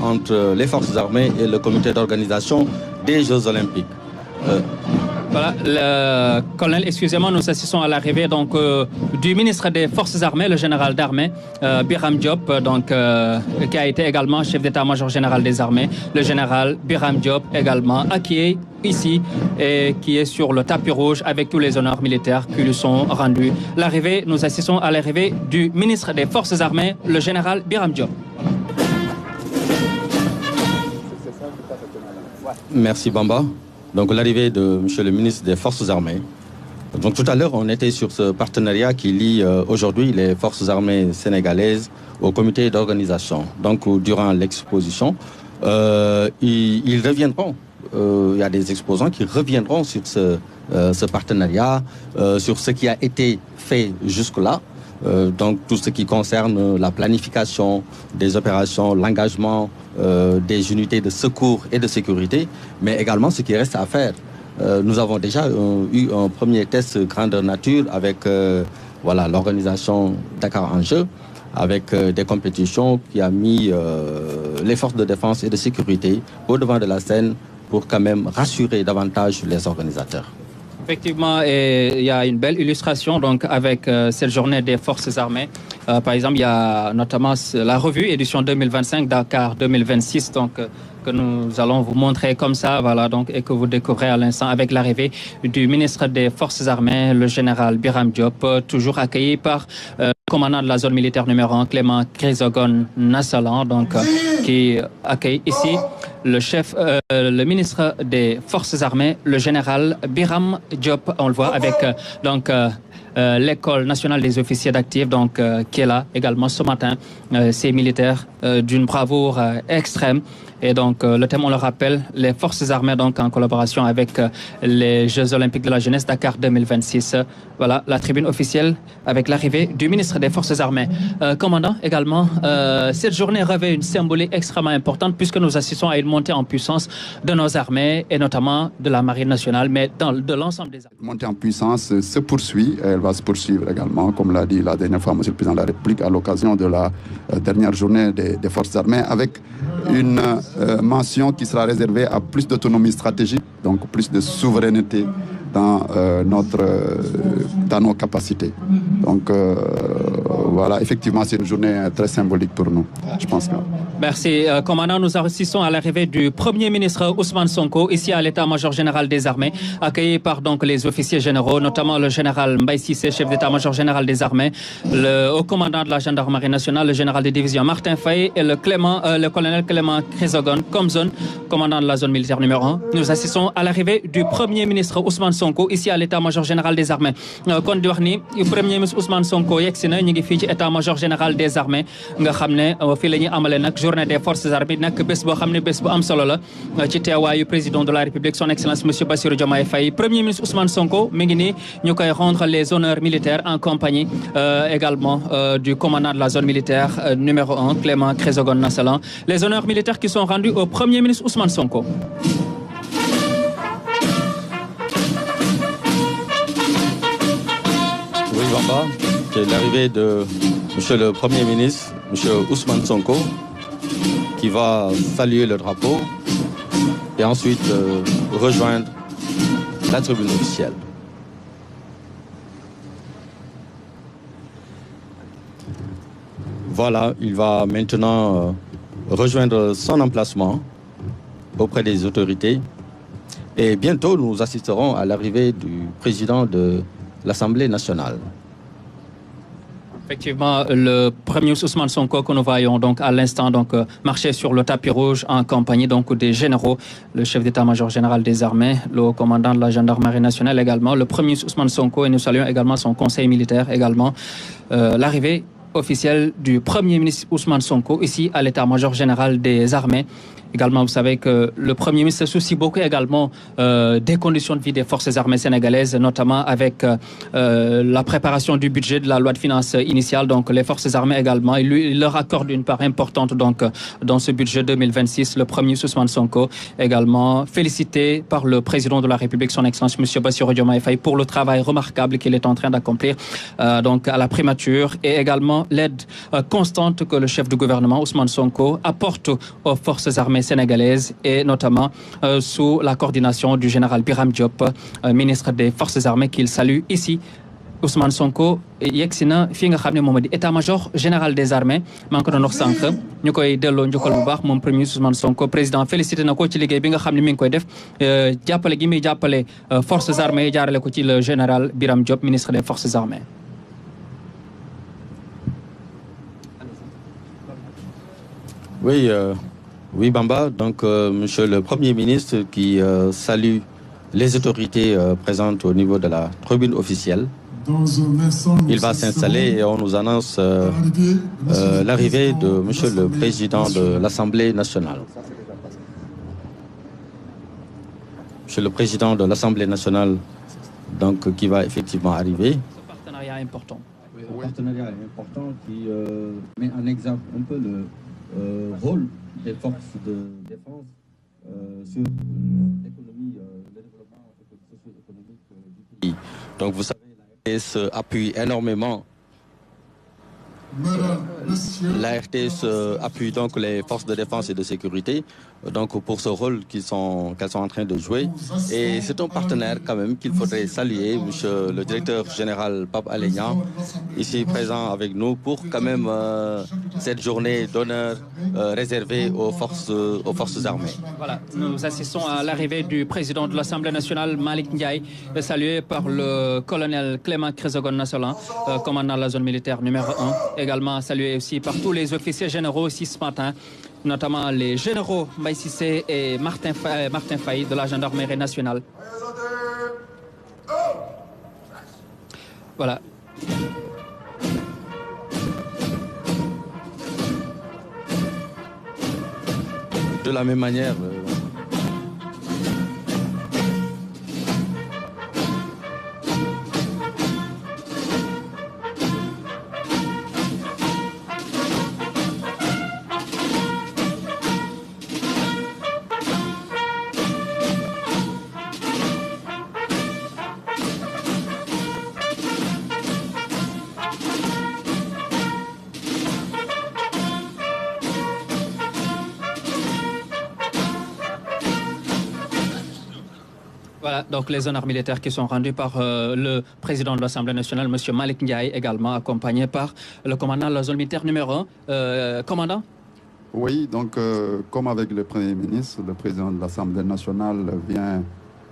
entre les forces armées et le comité d'organisation des Jeux Olympiques. Voilà, le colonel, excusez-moi, nous assistons à l'arrivée donc du ministre des Forces armées, le général d'armée Biram Diop, donc qui a été également chef d'état-major général des armées, le général Biram Diop également, qui est ici et qui est sur le tapis rouge avec tous les honneurs militaires qui lui sont rendus. L'arrivée, nous assistons à l'arrivée du ministre des Forces armées, le général Biram Diop. Merci Bamba. Donc l'arrivée de M. le ministre des Forces armées. Donc tout à l'heure, on était sur ce partenariat qui lie aujourd'hui les Forces armées sénégalaises au comité d'organisation. Donc durant l'exposition, ils reviendront. Il y a des exposants qui reviendront sur ce partenariat, sur ce qui a été fait jusque-là. Donc tout ce qui concerne la planification des opérations, l'engagement des unités de secours et de sécurité, mais également ce qui reste à faire. Nous avons déjà eu un premier test grandeur nature avec l'organisation Dakar en jeu, avec des compétitions qui a mis les forces de défense et de sécurité au devant de la scène pour quand même rassurer davantage les organisateurs. Effectivement, il y a une belle illustration donc avec cette journée des forces armées. Par exemple, il y a notamment la revue édition 2025 Dakar 2026 donc que nous allons vous montrer comme ça, voilà donc et que vous découvrez à l'instant avec l'arrivée du ministre des Forces armées, le général Biram Diop, toujours accueilli par le commandant de la zone militaire numéro 1, Clément Chrysogones Nassalan, donc qui accueille ici le ministre des Forces armées, le général Biram Diop. On le voit avec l'école nationale des officiers d'actifs, donc qui est là également ce matin. Ces militaires d'une bravoure extrême. Et donc, le thème, on le rappelle, les forces armées, donc en collaboration avec les Jeux olympiques de la jeunesse Dakar 2026. Voilà, la tribune officielle avec l'arrivée du ministre des Forces armées. Commandant, également, cette journée revêt une symbolique extrêmement importante puisque nous assistons à une montée en puissance de nos armées et notamment de la Marine nationale, mais de l'ensemble des armées. La montée en puissance se poursuit, elle va se poursuivre également, comme l'a dit la dernière fois M. le Président de la République, à l'occasion de la dernière journée des Forces armées, avec une mention qui sera réservée à plus d'autonomie stratégique, donc plus de souveraineté dans nos capacités. Donc voilà, effectivement, c'est une journée très symbolique pour nous, je pense. Merci. Commandant, nous assistons à l'arrivée du Premier ministre Ousmane Sonko, ici à l'état-major général des armées, accueilli par donc les officiers généraux, notamment le général Mbaye Cissé, chef d'état-major général des armées, le haut commandant de la gendarmerie nationale, le général de division Martin Faye et le colonel Clément Chrysogones Komzone, commandant de la zone militaire numéro 1. Nous assistons à l'arrivée du Premier ministre Ousmane Sonko, ici à l'état-major général des armées. Kon di wax ni Premier ministre Ousmane Sonko yegsi na ñu ngi fii ci état-major général des armées nga xam ne fii la ñuy amale nag journée des forces armées nag bés boo xam ne bés bu am solo la ci teewaayu président de la République son excellence monsieur Bassirou Diomaye Faye. Premier ministre Ousmane Sonko mi ngi nii ñu koy rendre les honneurs militaires en compagnie également du commandant de la zone militaire numéro 1 Clément Chrysogones Nassalan. Les honneurs militaires qui sont rendus au Premier ministre Ousmane Sonko. Oui, Bamba, c'est l'arrivée de M. le Premier ministre, M. Ousmane Sonko, qui va saluer le drapeau et ensuite rejoindre la tribune officielle. Voilà, il va maintenant rejoindre son emplacement auprès des autorités. Et bientôt, nous assisterons à l'arrivée du président de l'Assemblée nationale. Effectivement, le premier ministre Ousmane Sonko que nous voyons donc à l'instant marcher sur le tapis rouge en compagnie donc des généraux, le chef d'état-major général des armées, le haut commandant de la gendarmerie nationale également, le premier ministre Ousmane Sonko et nous saluons également son conseil militaire également. L'arrivée officielle du Premier ministre Ousmane Sonko ici à l'état-major général des armées Également, vous savez que le Premier ministre se soucie beaucoup également des conditions de vie des forces armées sénégalaises, notamment avec la préparation du budget de la loi de finances initiale. Donc, les forces armées également, il leur accorde une part importante donc, dans ce budget 2026. Le Premier ministre Ousmane Sonko également félicité par le président de la République, son Excellence M. Bassirou Diomaye Faye, pour le travail remarquable qu'il est en train d'accomplir donc à la primature et également l'aide constante que le chef du gouvernement, Ousmane Sonko, apporte aux forces armées sénégalaises et notamment sous la coordination du général Biram Diop, ministre des Forces armées, qu'il salue ici. Ousmane Sonko yegsi na fi nga xam ne moom di état-major général des armées maa ngi ko doon wax sànq ñu koy delloo njukkal bu baax moom premier ministre Ousmane Sonko président félicité na ko ci liggéey bi nga xam ne mi ngi koy def jàppale gi muy jàppale forces armées yi jaarale ko ci le général Biram Diop ministre des Forces armées. Oui, oui Bamba, donc monsieur le Premier ministre qui salue les autorités présentes au niveau de la tribune officielle. Il va s'installer et on nous annonce l'arrivée de monsieur le Président de l'Assemblée nationale. Monsieur le Président de l'Assemblée nationale, donc, qui va effectivement arriver. Ce partenariat est important. Oui, un partenariat important qui met en exemple un peu le rôle des forces de défense sur l'économie, le développement socio-économique du pays. Donc vous savez, la RTS appuie énormément. La RTS appuie donc les forces de défense et de sécurité donc pour ce rôle qu'elles sont en train de jouer. Et c'est un partenaire quand même qu'il faudrait saluer, monsieur le directeur général Pape Alé Niang, ici présent avec nous pour quand même cette journée d'honneur réservée aux forces armées. Voilà, nous assistons à l'arrivée du président de l'Assemblée nationale, Malick Ndiaye, salué par le colonel Clément Chrysogono Nassolan, commandant de la zone militaire numéro 1, également salué aussi par tous les officiers généraux ici ce matin, notamment les généraux Mbaye Cissé et Martin Faye de la gendarmerie nationale. Voilà. De la même manière, Voilà, donc les honneurs militaires qui sont rendus par le président de l'Assemblée nationale, M. Malick Ndiaye, également accompagné par le commandant de la zone militaire numéro 1. Commandant? Oui, donc comme avec le Premier ministre, le président de l'Assemblée nationale vient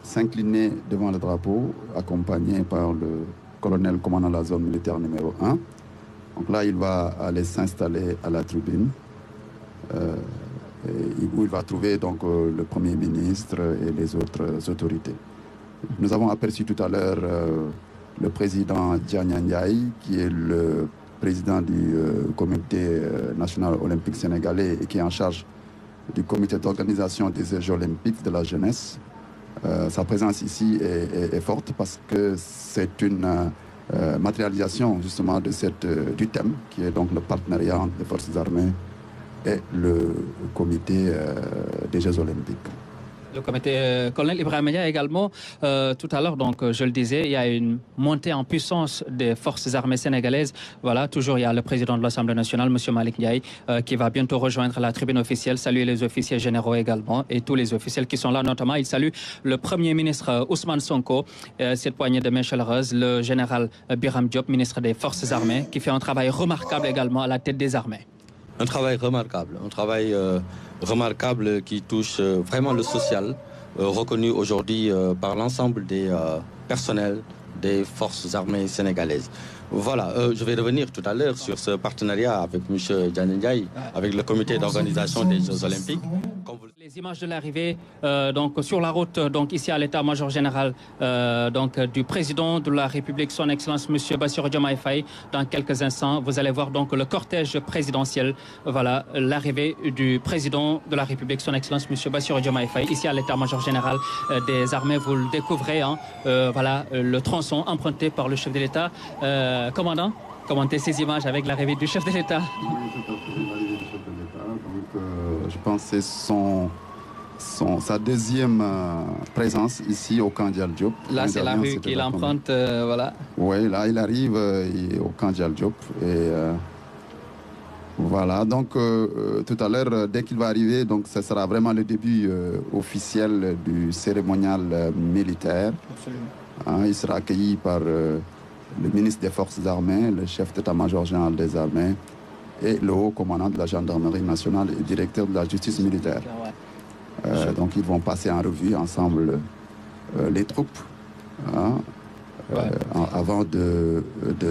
s'incliner devant le drapeau, accompagné par le colonel commandant de la zone militaire numéro 1. Donc là, il va aller s'installer à la tribune, où il va trouver donc le Premier ministre et les autres autorités. Nous avons aperçu tout à l'heure le président Dianya Ndiaye, qui est le président du comité national olympique sénégalais et qui est en charge du comité d'organisation des Jeux olympiques de la jeunesse. Sa présence ici est forte parce que c'est une matérialisation justement de du thème qui est donc le partenariat entre les forces armées et le comité des Jeux olympiques. Le comité colonel Ibrahima Dia également, tout à l'heure, donc je le disais, il y a une montée en puissance des forces armées sénégalaises. Voilà, toujours il y a le président de l'Assemblée nationale, M. Malick Ndiaye, qui va bientôt rejoindre la tribune officielle, saluer les officiers généraux également et tous les officiels qui sont là, notamment. Il salue le Premier ministre Ousmane Sonko, cette poignée de main chaleureuse, le général Biram Diop, ministre des Forces armées, qui fait un travail remarquable également à la tête des armées. Un travail remarquable qui touche vraiment le social, reconnu aujourd'hui par l'ensemble des personnels des forces armées sénégalaises. Voilà, je vais revenir tout à l'heure sur ce partenariat avec M. Dianya Ndiaye, avec le comité d'organisation des Jeux olympiques. Les images de l'arrivée donc sur la route donc ici à l'état-major général donc du président de la République, son Excellence Monsieur Bassirou Diomaye Faye. Dans quelques instants, vous allez voir donc le cortège présidentiel. Voilà l'arrivée du président de la République, son Excellence Monsieur Bassirou Diomaye Faye, ici à l'état-major général des armées. Vous le découvrez, hein, voilà le tronçon emprunté par le chef de l'État. Commandant, commentez ces images avec l'arrivée du chef de l'État. Oui, tout à fait, l'arrivée du chef de l'État. Donc, je pense que c'est sa deuxième présence ici au camp Dial Diop. Là, c'est la rue qu'il emprunte, voilà. Oui, là, il arrive au camp Dial Diop. Et voilà, donc tout à l'heure, dès qu'il va arriver, donc, ce sera vraiment le début officiel du cérémonial militaire. Absolument. Hein, il sera accueilli par le ministre des Forces armées, le chef d'état-major général des armées et le haut commandant de la gendarmerie nationale et directeur de la justice militaire. Donc ils vont passer en revue ensemble les troupes, hein, avant de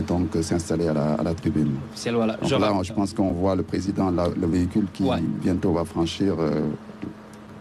donc s'installer à la tribune. Voilà. Donc là, je pense qu'on voit le président, le véhicule qui bientôt va franchir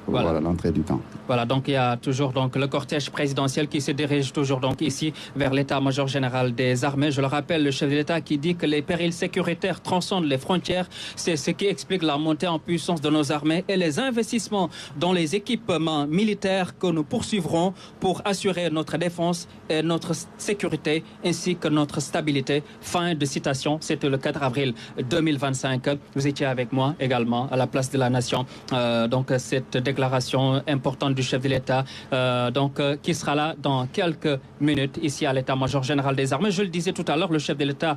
voilà l'entrée du camp. Voilà, donc il y a toujours donc le cortège présidentiel qui se dirige toujours donc ici vers l'état-major général des armées. Je le rappelle, le chef de l'État qui dit que les périls sécuritaires transcendent les frontières. C'est ce qui explique la montée en puissance de nos armées et les investissements dans les équipements militaires que nous poursuivrons pour assurer notre défense et notre sécurité ainsi que notre stabilité. Fin de citation. C'était le 4 avril 2025. Vous étiez avec moi également à la place de la Nation. Donc cette déclaration importante du chef de l'État, qui sera là dans quelques minutes ici à l'état-major général des armées. Je le disais tout à l'heure, le chef de l'État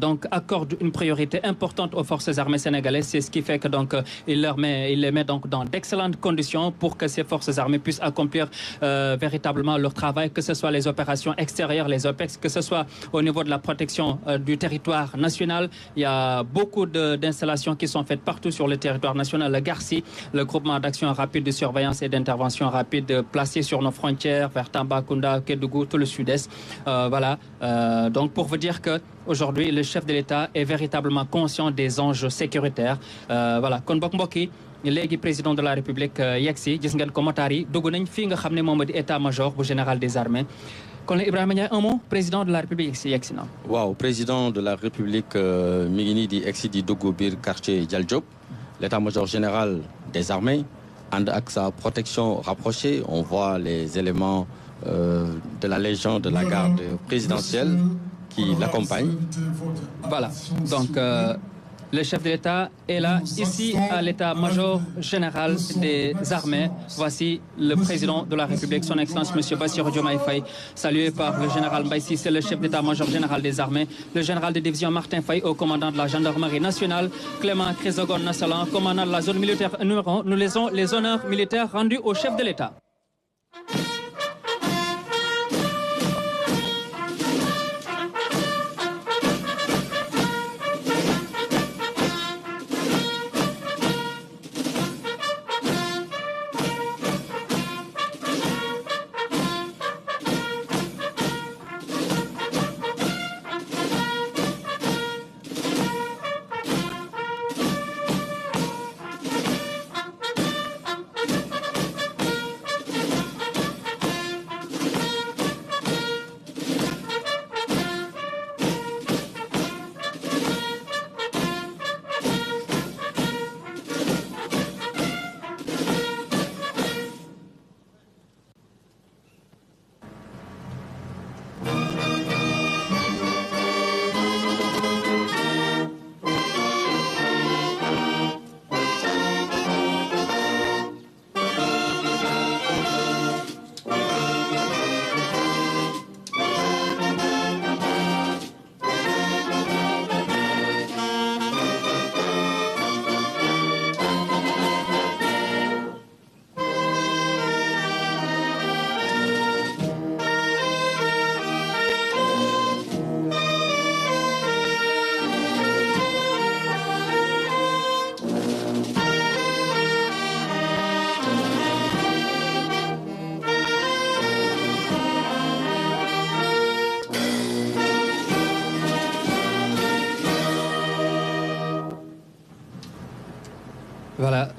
donc accorde une priorité importante aux forces armées sénégalaises. C'est ce qui fait que donc il les met donc dans d'excellentes conditions pour que ces forces armées puissent accomplir véritablement leur travail, que ce soit les opérations extérieures, les OPEX, que ce soit au niveau de la protection du territoire national. Il y a beaucoup d'installations qui sont faites partout sur le territoire national. Le GARCI, le groupement d'action rapide de surveillance et d'intervention rapide placé sur nos frontières vers Tambacounda, Kédougou, tout le sud-est. Voilà. Donc pour vous dire que aujourd'hui le chef de l'État est véritablement conscient des enjeux sécuritaires. Voilà. Kon mbokk yi léegi président de la République yegsi gis ngeen ko motaar yi dugg nañ fii nga xam ne moom di état-major bu général des armées. Kon Ibrahima Ndiaye, un mot, président de la République yegsi na. Waaw, président de la République mi ngi nii di egsi di dugg biir quartier Dial Diop. L'état-major général des armées avec sa protection rapprochée. On voit les éléments de la Légion de la garde présidentielle qui l'accompagnent. Voilà, donc le chef de l'État est là, ici à l'état-major général des armées. Voici le président de la République, son Excellence M. Bassirou Diomaye Faye, salué par le général Mbaye Cissé, le chef d'état-major général des armées, le général de division Martin Faye, au commandant de la gendarmerie nationale, Clément Chrysogon Nassalan, commandant de la zone militaire numéro 1. Nous laissons les honneurs militaires rendus au chef de l'État.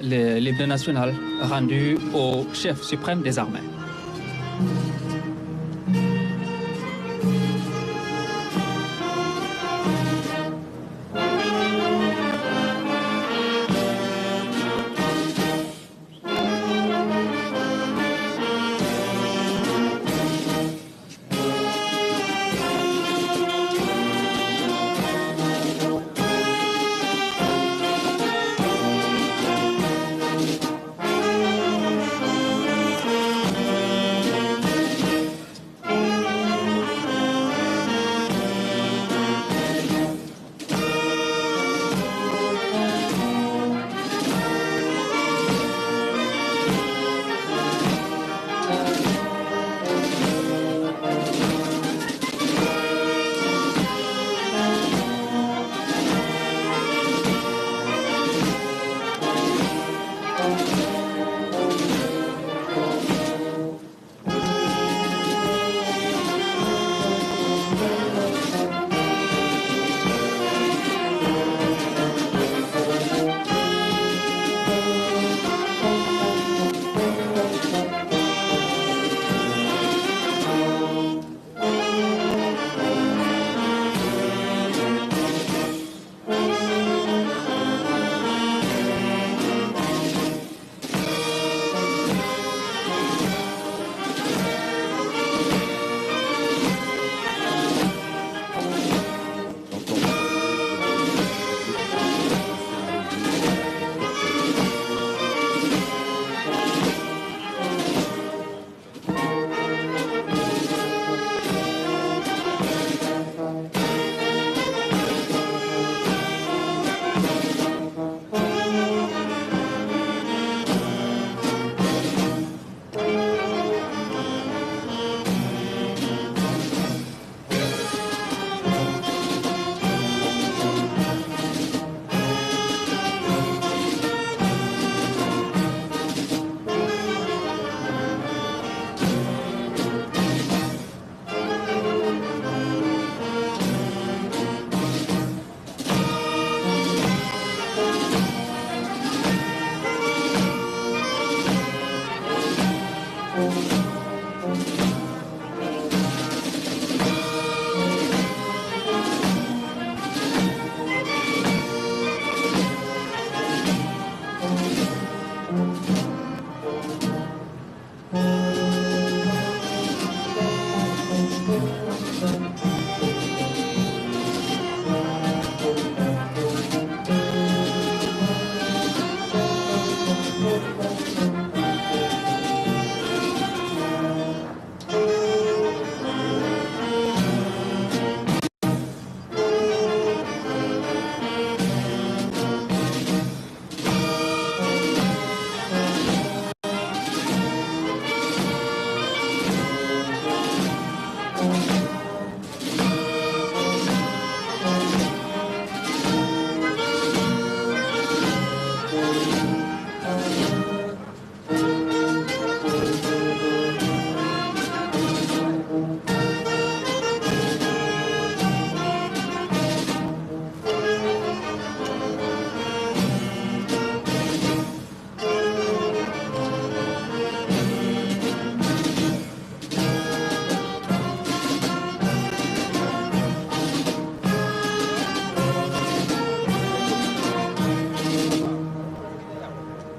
l'hymne national rendu au chef suprême des armées.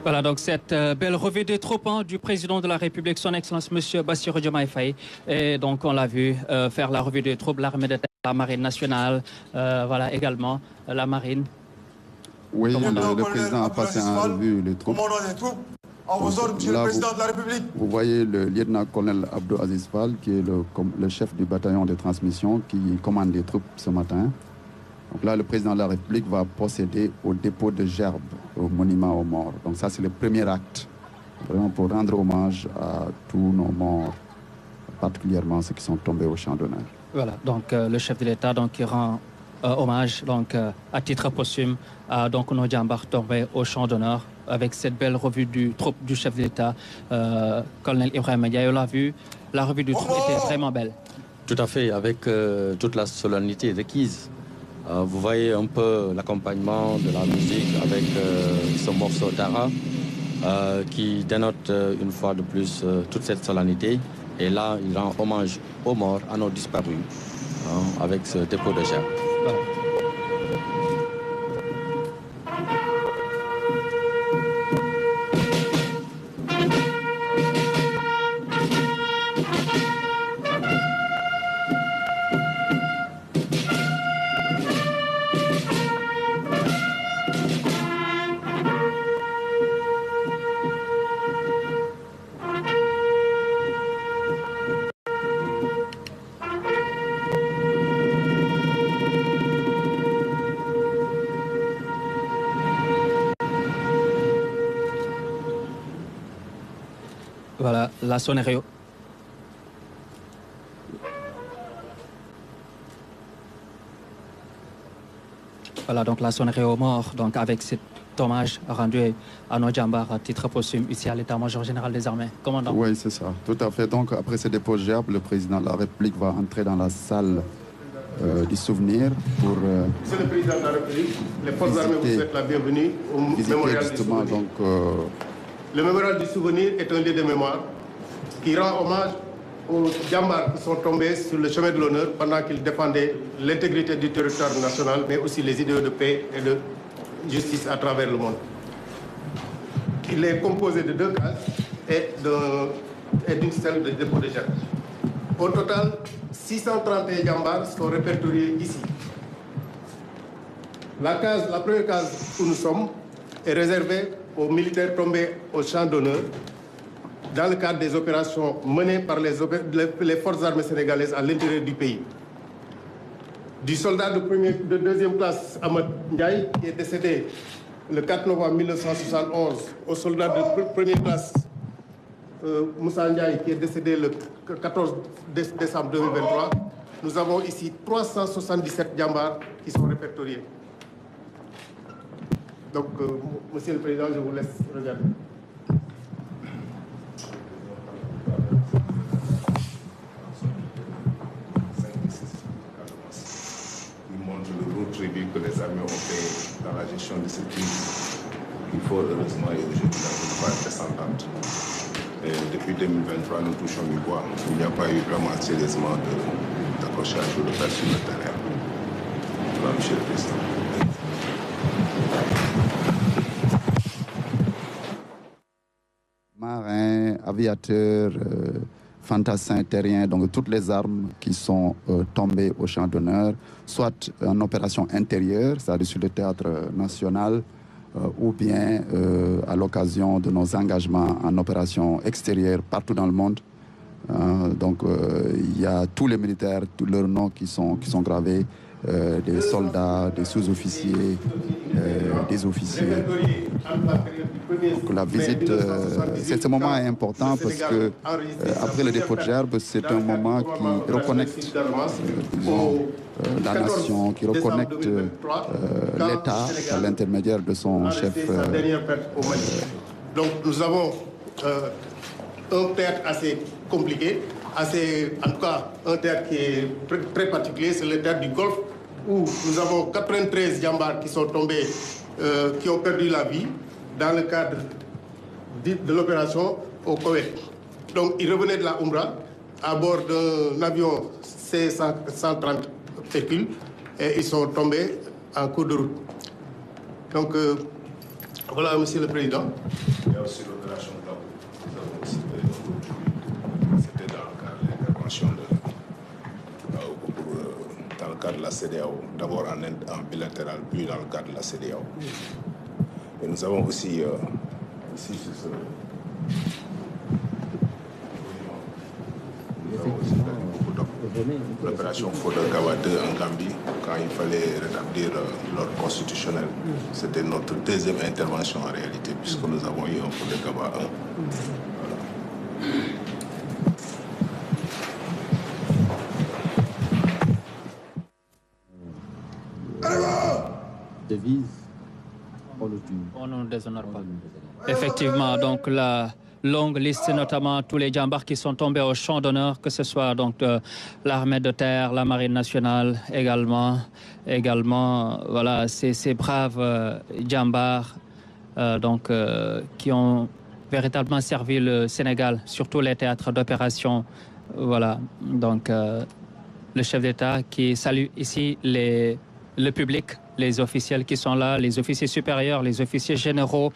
Voilà donc cette belle revue des troupes du président de la République, son Excellence M. Bassirou Diomaye Faye. Et donc on l'a vu faire la revue des troupes, l'armée de terre, la marine nationale, voilà également la marine. Oui, le président a passé en revue les troupes. À vos ordres, Monsieur le Président de la République. Vous voyez le lieutenant-colonel Abdou Aziz Fall, qui est le chef du bataillon de transmission, qui commande les troupes ce matin. Donc là, le président de la République va procéder au dépôt de gerbes au monument aux morts. Donc ça, c'est le premier acte, vraiment pour rendre hommage à tous nos morts, particulièrement ceux qui sont tombés au champ d'honneur. Voilà, donc le chef de l'État qui rend hommage à titre posthume à nos djambars tombés au champ d'honneur avec cette belle revue du troupe du chef de l'État, colonel Ibrahim Ndiaye. On l'a vu, la revue du troupe était vraiment belle. Tout à fait, avec toute la solennité requise Vous voyez un peu l'accompagnement de la musique avec ce morceau Tara qui dénote une fois de plus toute cette solennité. Et là, il rend hommage aux morts, à nos disparus, avec ce dépôt de chair. Voilà. Voilà, la sonnerie. Voilà, donc la sonnerie aux morts, donc avec cet hommage rendu à nos djambars à titre posthume ici à l'état-major général des armées. Commandant. Oui, c'est ça, tout à fait. Donc, après ce dépôt de gerbe, le président de la République va entrer dans la salle du souvenir pour Monsieur le Président de la République, les forces armées vous souhaitent la bienvenue au mémorial du souvenir. donc, Le mémorial du souvenir est un lieu de mémoire qui rend hommage aux djambars qui sont tombés sur le chemin de l'honneur pendant qu'ils défendaient l'intégrité du territoire national, mais aussi les idéaux de paix et de justice à travers le monde. Il est composé de 2 cases et d'une stèle de dépôt de gerbe. Au total, 631 djambars sont répertoriés ici. La première case où nous sommes est réservée aux militaires tombés au champ d'honneur dans le cadre des opérations menées par les forces armées sénégalaises à l'intérieur du pays. Du soldat de deuxième classe Ahmad Ndiaye, qui est décédé le 4 novembre 1971, au soldat de première classe Moussa Ndiaye, qui est décédé le 14 décembre 2023, nous avons ici 377 djambars qui sont répertoriés. Donc, Monsieur le Président, je vous laisse regarder. Il montre le lourd tribut que les armées ont fait dans la gestion de cette crise. Il faut heureusement et aujourd'hui la phase descendante. Et depuis 2023, nous touchons du bois. Il n'y a pas eu vraiment sérieusement d'accrochage ou de perte sur le terrain. Voilà, Monsieur le Président. Marins, aviateurs, fantassins terriens, donc toutes les armes qui sont tombées au champ d'honneur, soit en opération intérieure, c'est-à-dire sur le théâtre national, ou bien à l'occasion de nos engagements en opération extérieure partout dans le monde. Donc il y a tous les militaires, tous leurs noms qui sont gravés, des soldats, des sous-officiers, des officiers. Donc la visite, ce moment est important parce que après le dépôt de gerbe, c'est un moment qui reconnecte la nation, qui reconnecte l'État à l'intermédiaire de son chef. Donc nous avons un théâtre assez compliqué, en tout cas un théâtre qui est très particulier, c'est le théâtre du Golfe, où nous avons 93 djambars qui sont tombés, qui ont perdu la vie dans le cadre de l'opération au Koweït. Donc ils revenaient de la Oumra à bord d'un avion C-130 Hercule et ils sont tombés en cours de route. Donc voilà, Monsieur le Président. Il y a aussi l'opération Gabou. Nous avons aussi c'était dans le cadre de l'intervention dans le cadre de la CEDEAO, d'abord en bilatéral, puis dans le cadre de la CEDEAO. Et nous avons aussi ici sur ce... L'opération Fodor Gawa 2 en Gambie, quand il fallait rétablir l'ordre constitutionnel. C'était notre deuxième intervention en réalité, puisque nous avons eu un Fodor Gawa 1. Devise. On ne déshonore pas. Effectivement, donc là, longue liste, notamment tous les djambars qui sont tombés au champ d'honneur, que ce soit donc l'armée de terre, la marine nationale également voilà, ces braves djambars qui ont véritablement servi le Sénégal, surtout les théâtres d'opération. Voilà, donc le chef d'État qui salue ici le public, les officiels qui sont là, les officiers supérieurs, les officiers généraux,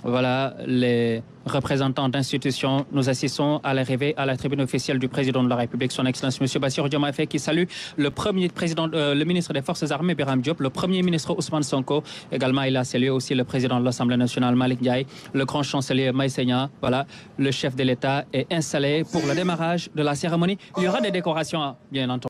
voilà, les représentants d'institutions. Nous assistons à l'arrivée à la tribune officielle du président de la République, son Excellence M. Bassirou Diomaye Faye, qui salue le ministre des Forces armées, Birame Diop, le premier ministre Ousmane Sonko. Également, il a salué aussi le président de l'Assemblée nationale, Malick Ndiaye, le grand chancelier Maï Nia. Voilà, le chef de l'État est installé pour le démarrage de la cérémonie. Il y aura des décorations, bien entendu.